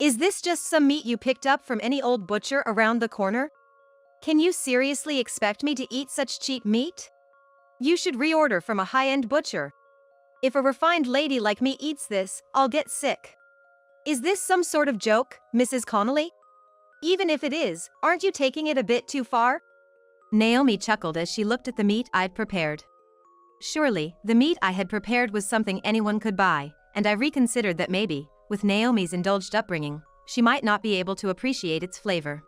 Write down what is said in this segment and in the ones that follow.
Is this just some meat you picked up from any old butcher around the corner? Can you seriously expect me to eat such cheap meat? You should reorder from a high-end butcher. If a refined lady like me eats this, I'll get sick. Is this some sort of joke, Mrs. Connolly? Even if it is, aren't you taking it a bit too far? Naomi chuckled as she looked at the meat I'd prepared. Surely, the meat I had prepared was something anyone could buy, and I reconsidered that maybe, with Naomi's indulged upbringing, she might not be able to appreciate its flavor.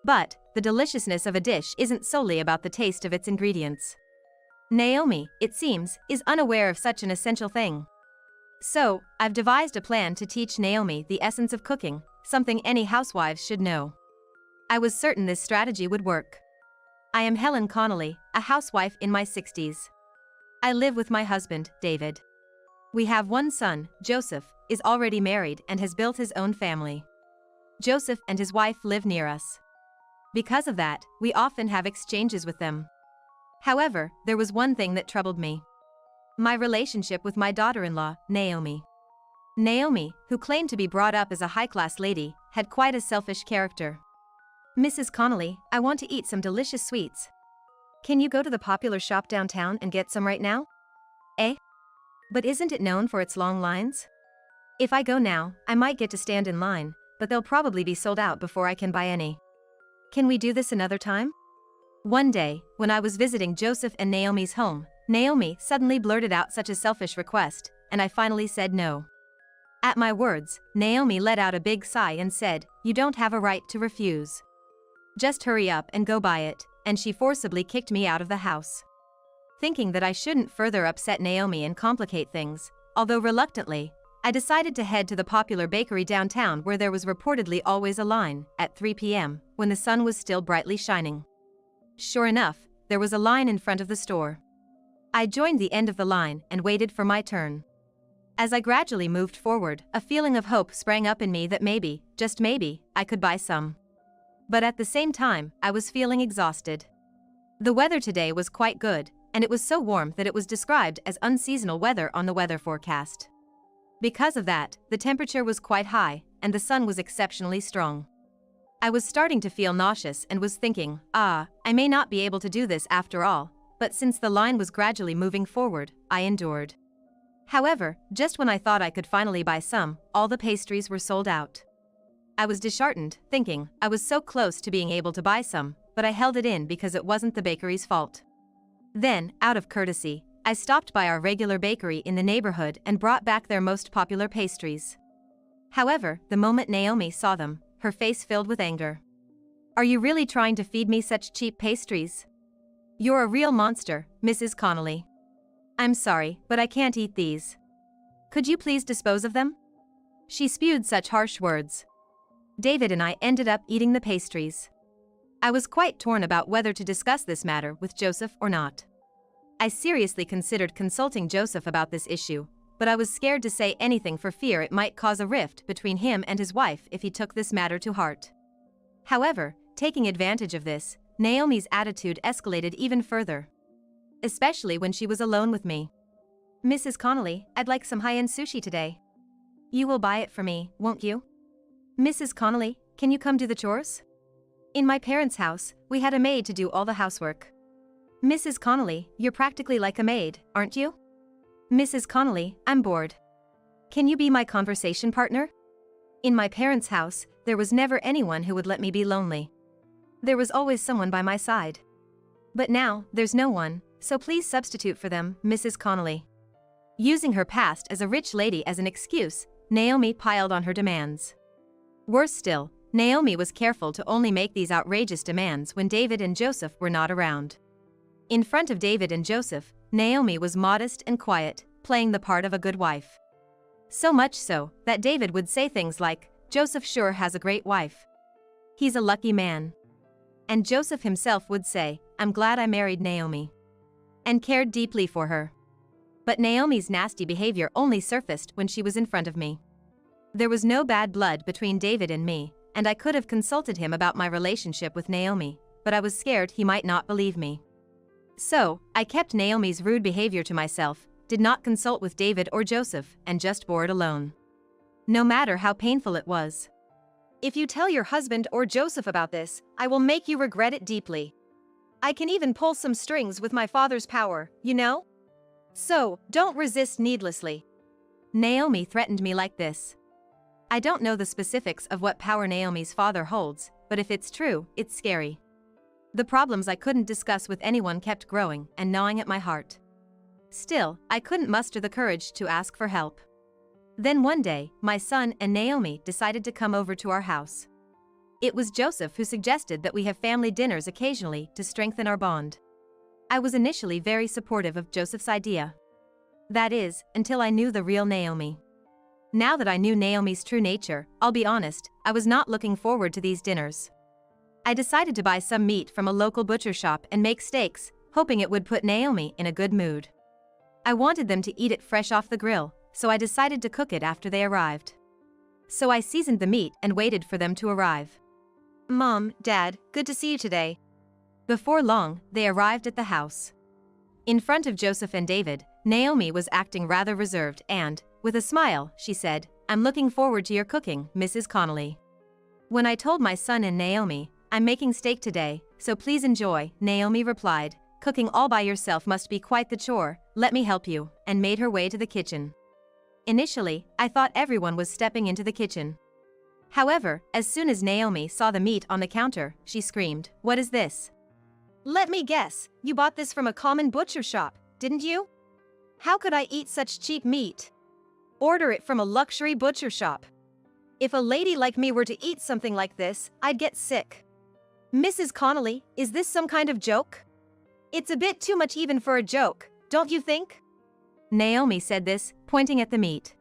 But, the deliciousness of a dish isn't solely about the taste of its ingredients. Naomi, it seems, is unaware of such an essential thing. So, I've devised a plan to teach Naomi the essence of cooking, something any housewives should know. I was certain this strategy would work. I am Helen Connolly, a housewife in my 60s. I live with my husband, David. We have one son, Joseph, is already married and has built his own family. Joseph and his wife live near us. Because of that, we often have exchanges with them. However, there was one thing that troubled me. My relationship with my daughter-in-law, Naomi. Naomi, who claimed to be brought up as a high-class lady, had quite a selfish character. Mrs. Connolly, I want to eat some delicious sweets. Can you go to the popular shop downtown and get some right now? Eh? But isn't it known for its long lines? If I go now, I might get to stand in line, but they'll probably be sold out before I can buy any. Can we do this another time? One day, when I was visiting Joseph and Naomi's home, Naomi suddenly blurted out such a selfish request, and I finally said no. At my words, Naomi let out a big sigh and said, "You don't have a right to refuse. Just hurry up and go buy it," and she forcibly kicked me out of the house. Thinking that I shouldn't further upset Naomi and complicate things, although reluctantly, I decided to head to the popular bakery downtown where there was reportedly always a line, at 3 p.m., when the sun was still brightly shining. Sure enough, there was a line in front of the store. I joined the end of the line and waited for my turn. As I gradually moved forward, a feeling of hope sprang up in me that maybe, just maybe, I could buy some. But at the same time, I was feeling exhausted. The weather today was quite good, and it was so warm that it was described as unseasonal weather on the weather forecast. Because of that, the temperature was quite high, and the sun was exceptionally strong. I was starting to feel nauseous and was thinking, I may not be able to do this after all, but since the line was gradually moving forward, I endured. However, just when I thought I could finally buy some, all the pastries were sold out. I was disheartened, thinking I was so close to being able to buy some, but I held it in because it wasn't the bakery's fault. Then, out of courtesy, I stopped by our regular bakery in the neighborhood and brought back their most popular pastries. However, the moment Naomi saw them, her face filled with anger. "Are you really trying to feed me such cheap pastries? You're a real monster, Mrs. Connolly. I'm sorry, but I can't eat these. Could you please dispose of them?" She spewed such harsh words. David and I ended up eating the pastries. I was quite torn about whether to discuss this matter with Joseph or not. I seriously considered consulting Joseph about this issue, but I was scared to say anything for fear it might cause a rift between him and his wife if he took this matter to heart. However, taking advantage of this, Naomi's attitude escalated even further. Especially when she was alone with me. "Mrs. Connolly, I'd like some high-end sushi today. You will buy it for me, won't you? Mrs. Connolly, can you come do the chores? In my parents' house, we had a maid to do all the housework. Mrs. Connolly, you're practically like a maid, aren't you? Mrs. Connolly, I'm bored. Can you be my conversation partner? In my parents' house, there was never anyone who would let me be lonely. There was always someone by my side. But now, there's no one, so please substitute for them, Mrs. Connolly." Using her past as a rich lady as an excuse, Naomi piled on her demands. Worse still, Naomi was careful to only make these outrageous demands when David and Joseph were not around. In front of David and Joseph, Naomi was modest and quiet, playing the part of a good wife. So much so, that David would say things like, "Joseph sure has a great wife. He's a lucky man." And Joseph himself would say, "I'm glad I married Naomi. And cared deeply for her." But Naomi's nasty behavior only surfaced when she was in front of me. There was no bad blood between David and me, and I could have consulted him about my relationship with Naomi, but I was scared he might not believe me. So, I kept Naomi's rude behavior to myself, did not consult with David or Joseph, and just bore it alone. No matter how painful it was. If you tell your husband or Joseph about this, I will make you regret it deeply. I can even pull some strings with my father's power, you know? So, don't resist needlessly. Naomi threatened me like this. I don't know the specifics of what power Naomi's father holds, but if it's true, it's scary. The problems I couldn't discuss with anyone kept growing and gnawing at my heart. Still, I couldn't muster the courage to ask for help. Then one day, my son and Naomi decided to come over to our house. It was Joseph who suggested that we have family dinners occasionally to strengthen our bond. I was initially very supportive of Joseph's idea. That is, until I knew the real Naomi. Now that I knew Naomi's true nature, I'll be honest, I was not looking forward to these dinners. I decided to buy some meat from a local butcher shop and make steaks, hoping it would put Naomi in a good mood. I wanted them to eat it fresh off the grill, so I decided to cook it after they arrived. So I seasoned the meat and waited for them to arrive. Mom, Dad, good to see you today. Before long, they arrived at the house. In front of Joseph and David, Naomi was acting rather reserved and, with a smile, she said, "I'm looking forward to your cooking, Mrs. Connolly." When I told my son and Naomi, "I'm making steak today, so please enjoy," Naomi replied, "Cooking all by yourself must be quite the chore, let me help you," and made her way to the kitchen. Initially, I thought everyone was stepping into the kitchen. However, as soon as Naomi saw the meat on the counter, she screamed, "What is this?" "Let me guess, you bought this from a common butcher shop, didn't you? How could I eat such cheap meat? Order it from a luxury butcher shop. If a lady like me were to eat something like this, I'd get sick. Mrs. Connolly, is this some kind of joke? It's a bit too much even for a joke, don't you think?" Naomi said this, pointing at the meat.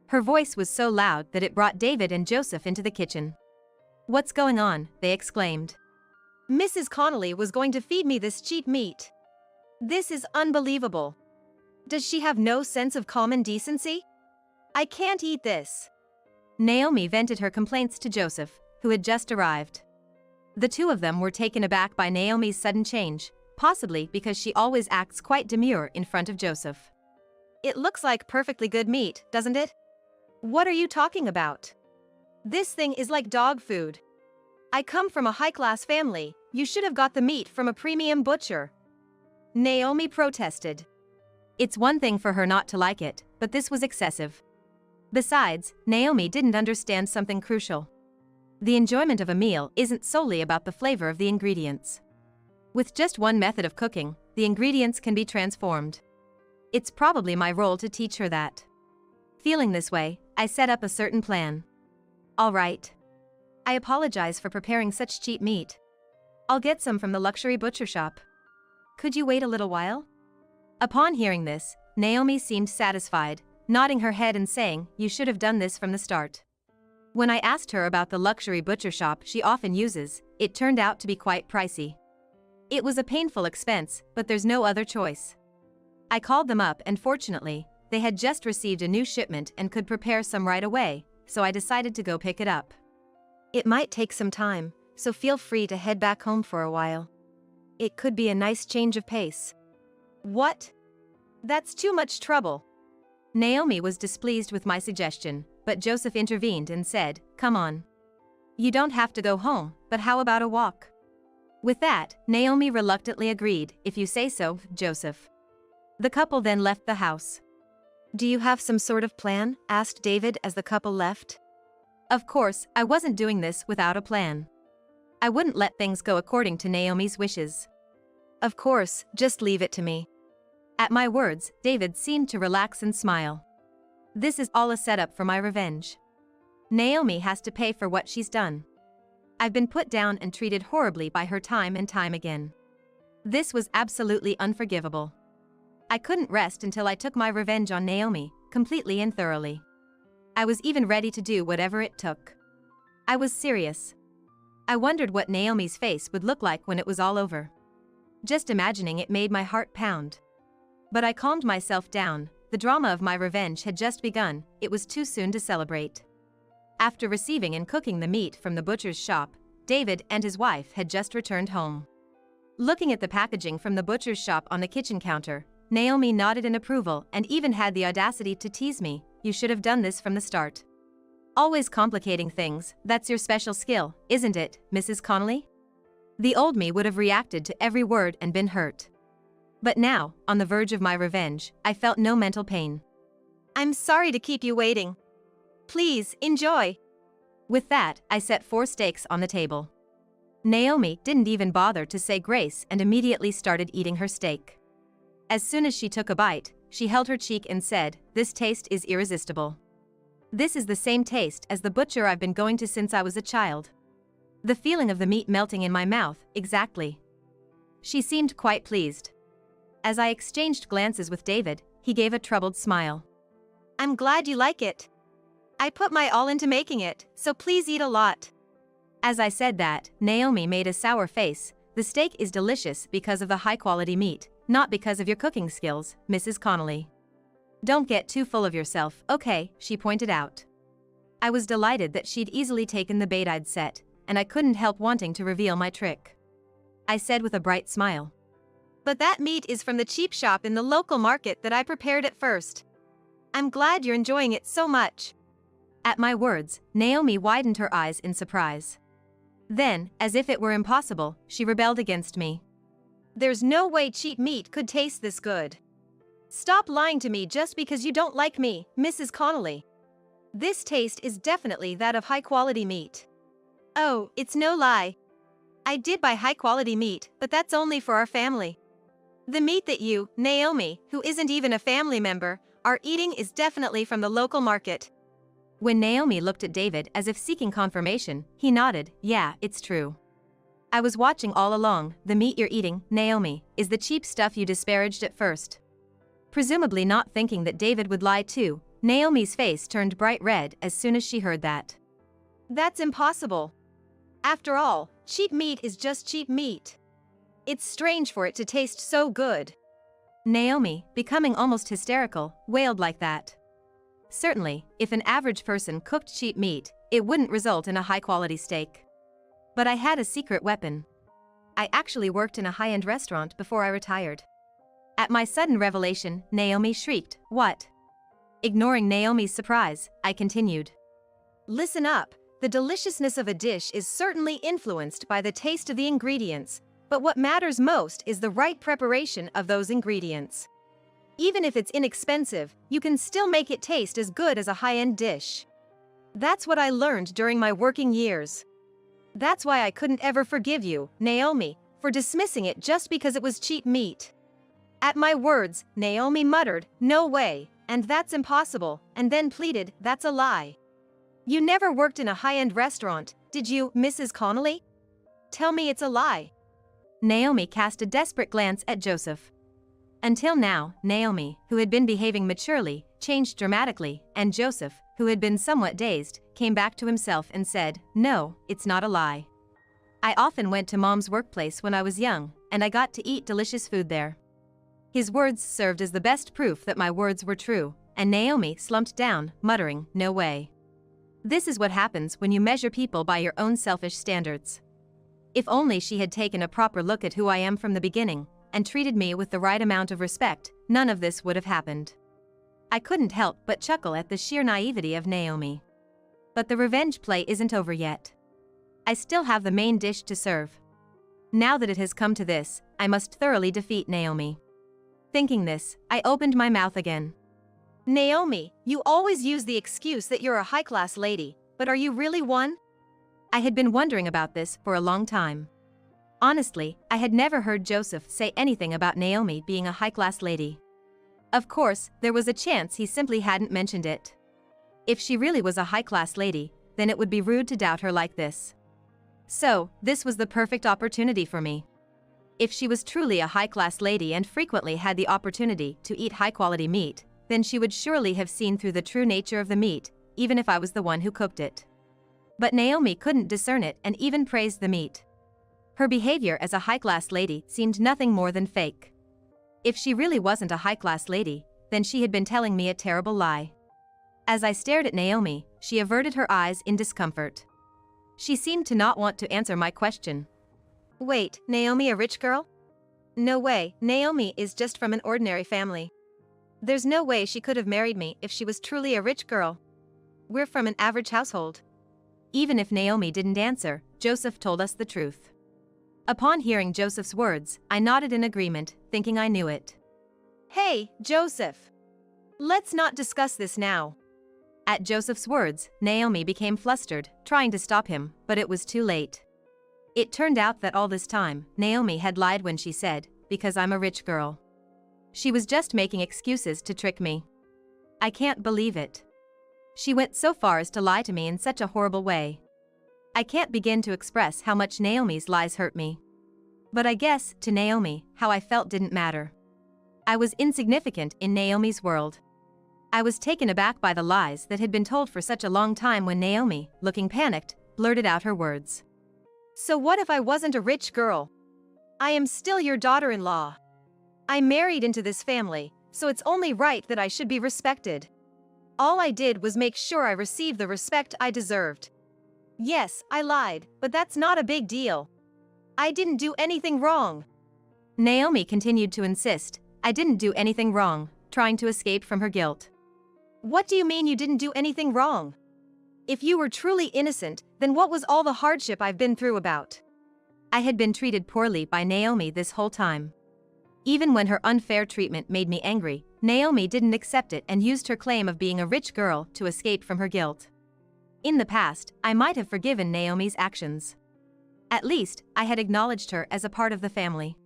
Her voice was so loud that it brought David and Joseph into the kitchen. "What's going on?" they exclaimed. "Mrs. Connolly was going to feed me this cheap meat. This is unbelievable. Does she have no sense of common decency? I can't eat this." Naomi vented her complaints to Joseph, who had just arrived. The two of them were taken aback by Naomi's sudden change, possibly because she always acts quite demure in front of Joseph. "It looks like perfectly good meat, doesn't it? What are you talking about? This thing is like dog food. I come from a high-class family, you should have got the meat from a premium butcher." Naomi protested. It's one thing for her not to like it, but this was excessive. Besides, Naomi didn't understand something crucial. The enjoyment of a meal isn't solely about the flavor of the ingredients. With just one method of cooking, the ingredients can be transformed. It's probably my role to teach her that. Feeling this way, I set up a certain plan. All right. I apologize for preparing such cheap meat. I'll get some from the luxury butcher shop. Could you wait a little while? Upon hearing this, Naomi seemed satisfied, nodding her head and saying, "You should have done this from the start." When I asked her about the luxury butcher shop she often uses, it turned out to be quite pricey. It was a painful expense, but there's no other choice. I called them up and fortunately, they had just received a new shipment and could prepare some right away, so I decided to go pick it up. It might take some time, so feel free to head back home for a while. It could be a nice change of pace. What? That's too much trouble. Naomi was displeased with my suggestion, but Joseph intervened and said, "Come on. You don't have to go home, but how about a walk?" With that, Naomi reluctantly agreed, "If you say so, Joseph." The couple then left the house. "Do you have some sort of plan?" asked David as the couple left. Of course, I wasn't doing this without a plan. I wouldn't let things go according to Naomi's wishes. Of course, just leave it to me. At my words, David seemed to relax and smile. This is all a setup for my revenge. Naomi has to pay for what she's done. I've been put down and treated horribly by her time and time again. This was absolutely unforgivable. I couldn't rest until I took my revenge on Naomi, completely and thoroughly. I was even ready to do whatever it took. I was serious. I wondered what Naomi's face would look like when it was all over. Just imagining it made my heart pound. But I calmed myself down. The drama of my revenge had just begun, it was too soon to celebrate. After receiving and cooking the meat from the butcher's shop, David and his wife had just returned home. Looking at the packaging from the butcher's shop on the kitchen counter, Naomi nodded in approval and even had the audacity to tease me, "You should have done this from the start." Always complicating things, that's your special skill, isn't it, Mrs. Connolly? The old me would have reacted to every word and been hurt. But now, on the verge of my revenge, I felt no mental pain. I'm sorry to keep you waiting. Please, enjoy. With that, I set 4 steaks on the table. Naomi didn't even bother to say grace and immediately started eating her steak. As soon as she took a bite, she held her cheek and said, "This taste is irresistible. This is the same taste as the butcher I've been going to since I was a child. The feeling of the meat melting in my mouth, exactly." She seemed quite pleased. As I exchanged glances with David, he gave a troubled smile. I'm glad you like it. I put my all into making it, so please eat a lot. As I said that, Naomi made a sour face. The steak is delicious because of the high-quality meat, not because of your cooking skills, Mrs. Connolly. Don't get too full of yourself, okay, she pointed out. I was delighted that she'd easily taken the bait I'd set, and I couldn't help wanting to reveal my trick. I said with a bright smile. But that meat is from the cheap shop in the local market that I prepared at first. I'm glad you're enjoying it so much. At my words, Naomi widened her eyes in surprise. Then, as if it were impossible, she rebelled against me. There's no way cheap meat could taste this good. Stop lying to me just because you don't like me, Mrs. Connolly. This taste is definitely that of high-quality meat. Oh, it's no lie. I did buy high-quality meat, but that's only for our family. The meat that you, Naomi, who isn't even a family member, are eating is definitely from the local market. When Naomi looked at David as if seeking confirmation, he nodded, yeah, it's true. I was watching all along. The meat you're eating, Naomi, is the cheap stuff you disparaged at first. Presumably not thinking that David would lie too, Naomi's face turned bright red as soon as she heard that. That's impossible. After all, cheap meat is just cheap meat. It's strange for it to taste so good. Naomi, becoming almost hysterical, wailed like that. Certainly, if an average person cooked cheap meat, it wouldn't result in a high-quality steak. But I had a secret weapon. I actually worked in a high-end restaurant before I retired. At my sudden revelation, Naomi shrieked, "What?" Ignoring Naomi's surprise, I continued. Listen up, the deliciousness of a dish is certainly influenced by the taste of the ingredients, but what matters most is the right preparation of those ingredients. Even if it's inexpensive, you can still make it taste as good as a high-end dish. That's what I learned during my working years. That's why I couldn't ever forgive you, Naomi, for dismissing it just because it was cheap meat. At my words, Naomi muttered, "No way, and that's impossible," and then pleaded, "That's a lie. You never worked in a high-end restaurant, did you, Mrs. Connolly? Tell me it's a lie." Naomi cast a desperate glance at Joseph. Until now, Naomi, who had been behaving maturely, changed dramatically, and Joseph, who had been somewhat dazed, came back to himself and said, "No, it's not a lie. I often went to Mom's workplace when I was young, and I got to eat delicious food there." His words served as the best proof that my words were true, and Naomi slumped down, muttering, "No way." This is what happens when you measure people by your own selfish standards. If only she had taken a proper look at who I am from the beginning, and treated me with the right amount of respect, none of this would have happened. I couldn't help but chuckle at the sheer naivety of Naomi. But the revenge play isn't over yet. I still have the main dish to serve. Now that it has come to this, I must thoroughly defeat Naomi. Thinking this, I opened my mouth again. Naomi, you always use the excuse that you're a high-class lady, but are you really one? I had been wondering about this for a long time. Honestly, I had never heard Joseph say anything about Naomi being a high-class lady. Of course, there was a chance he simply hadn't mentioned it. If she really was a high-class lady, then it would be rude to doubt her like this. So, this was the perfect opportunity for me. If she was truly a high-class lady and frequently had the opportunity to eat high-quality meat, then she would surely have seen through the true nature of the meat, even if I was the one who cooked it. But Naomi couldn't discern it and even praised the meat. Her behavior as a high-class lady seemed nothing more than fake. If she really wasn't a high-class lady, then she had been telling me a terrible lie. As I stared at Naomi, she averted her eyes in discomfort. She seemed to not want to answer my question. Wait, Naomi a rich girl? No way, Naomi is just from an ordinary family. There's no way she could have married me if she was truly a rich girl. We're from an average household. Even if Naomi didn't answer, Joseph told us the truth. Upon hearing Joseph's words, I nodded in agreement, thinking I knew it. Hey, Joseph! Let's not discuss this now. At Joseph's words, Naomi became flustered, trying to stop him, but it was too late. It turned out that all this time, Naomi had lied when she said, "Because I'm a rich girl." She was just making excuses to trick me. I can't believe it. She went so far as to lie to me in such a horrible way. I can't begin to express how much Naomi's lies hurt me. But I guess, to Naomi, how I felt didn't matter. I was insignificant in Naomi's world. I was taken aback by the lies that had been told for such a long time when Naomi, looking panicked, blurted out her words. So what if I wasn't a rich girl? I am still your daughter-in-law. I married into this family, so it's only right that I should be respected. All I did was make sure I received the respect I deserved. Yes, I lied, but that's not a big deal. I didn't do anything wrong. Naomi continued to insist, I didn't do anything wrong, trying to escape from her guilt. What do you mean you didn't do anything wrong? If you were truly innocent, then what was all the hardship I've been through about? I had been treated poorly by Naomi this whole time. Even when her unfair treatment made me angry, Naomi didn't accept it and used her claim of being a rich girl to escape from her guilt. In the past, I might have forgiven Naomi's actions. At least, I had acknowledged her as a part of the family.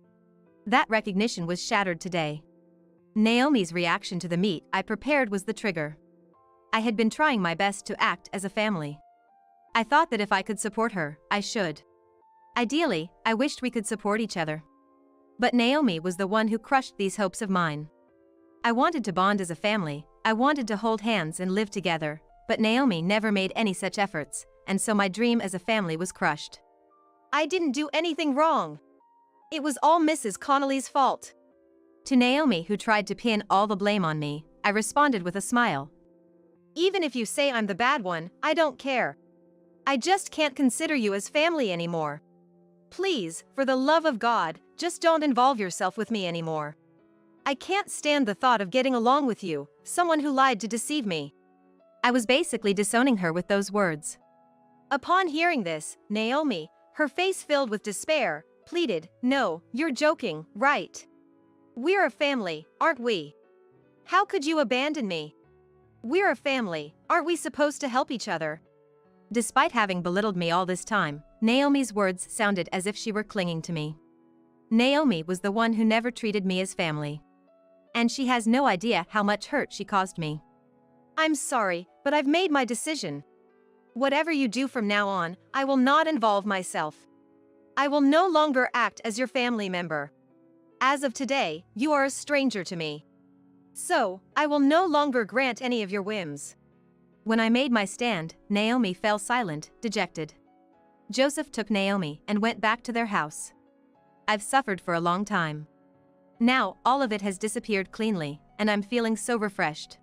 That recognition was shattered today. Naomi's reaction to the meat I prepared was the trigger. I had been trying my best to act as a family. I thought that if I could support her, I should. Ideally, I wished we could support each other. But Naomi was the one who crushed these hopes of mine. I wanted to bond as a family, I wanted to hold hands and live together, but Naomi never made any such efforts, and so my dream as a family was crushed. I didn't do anything wrong. It was all Mrs. Connolly's fault. To Naomi, who tried to pin all the blame on me, I responded with a smile. Even if you say I'm the bad one, I don't care. I just can't consider you as family anymore. Please, for the love of God, just don't involve yourself with me anymore. I can't stand the thought of getting along with you, someone who lied to deceive me. I was basically disowning her with those words. Upon hearing this, Naomi, her face filled with despair, pleaded, "No, you're joking, right? We're a family, aren't we? How could you abandon me? We're a family, aren't we supposed to help each other?" Despite having belittled me all this time, Naomi's words sounded as if she were clinging to me. Naomi was the one who never treated me as family. And she has no idea how much hurt she caused me. I'm sorry, but I've made my decision. Whatever you do from now on, I will not involve myself. I will no longer act as your family member. As of today, you are a stranger to me. So, I will no longer grant any of your whims. When I made my stand, Naomi fell silent, dejected. Joseph took Naomi and went back to their house. I've suffered for a long time. Now, all of it has disappeared cleanly, and I'm feeling so refreshed.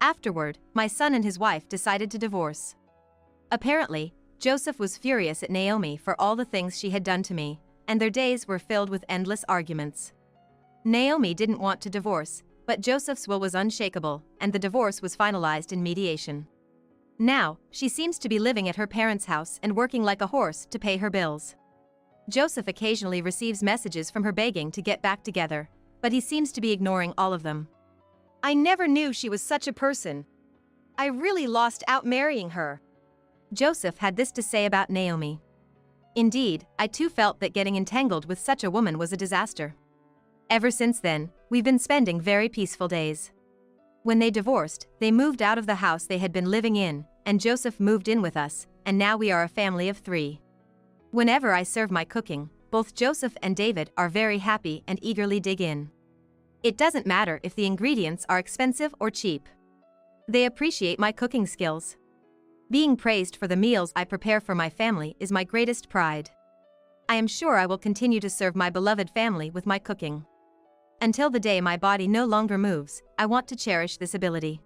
Afterward, my son and his wife decided to divorce. Apparently, Joseph was furious at Naomi for all the things she had done to me, and their days were filled with endless arguments. Naomi didn't want to divorce, but Joseph's will was unshakable, and the divorce was finalized in mediation. Now, she seems to be living at her parents' house and working like a horse to pay her bills. Joseph occasionally receives messages from her begging to get back together, but he seems to be ignoring all of them. I never knew she was such a person. I really lost out marrying her. Joseph had this to say about Naomi. Indeed, I too felt that getting entangled with such a woman was a disaster. Ever since then, we've been spending very peaceful days. When they divorced, they moved out of the house they had been living in, and Joseph moved in with us, and now we are a family of 3. Whenever I serve my cooking, both Joseph and David are very happy and eagerly dig in. It doesn't matter if the ingredients are expensive or cheap. They appreciate my cooking skills. Being praised for the meals I prepare for my family is my greatest pride. I am sure I will continue to serve my beloved family with my cooking. Until the day my body no longer moves, I want to cherish this ability.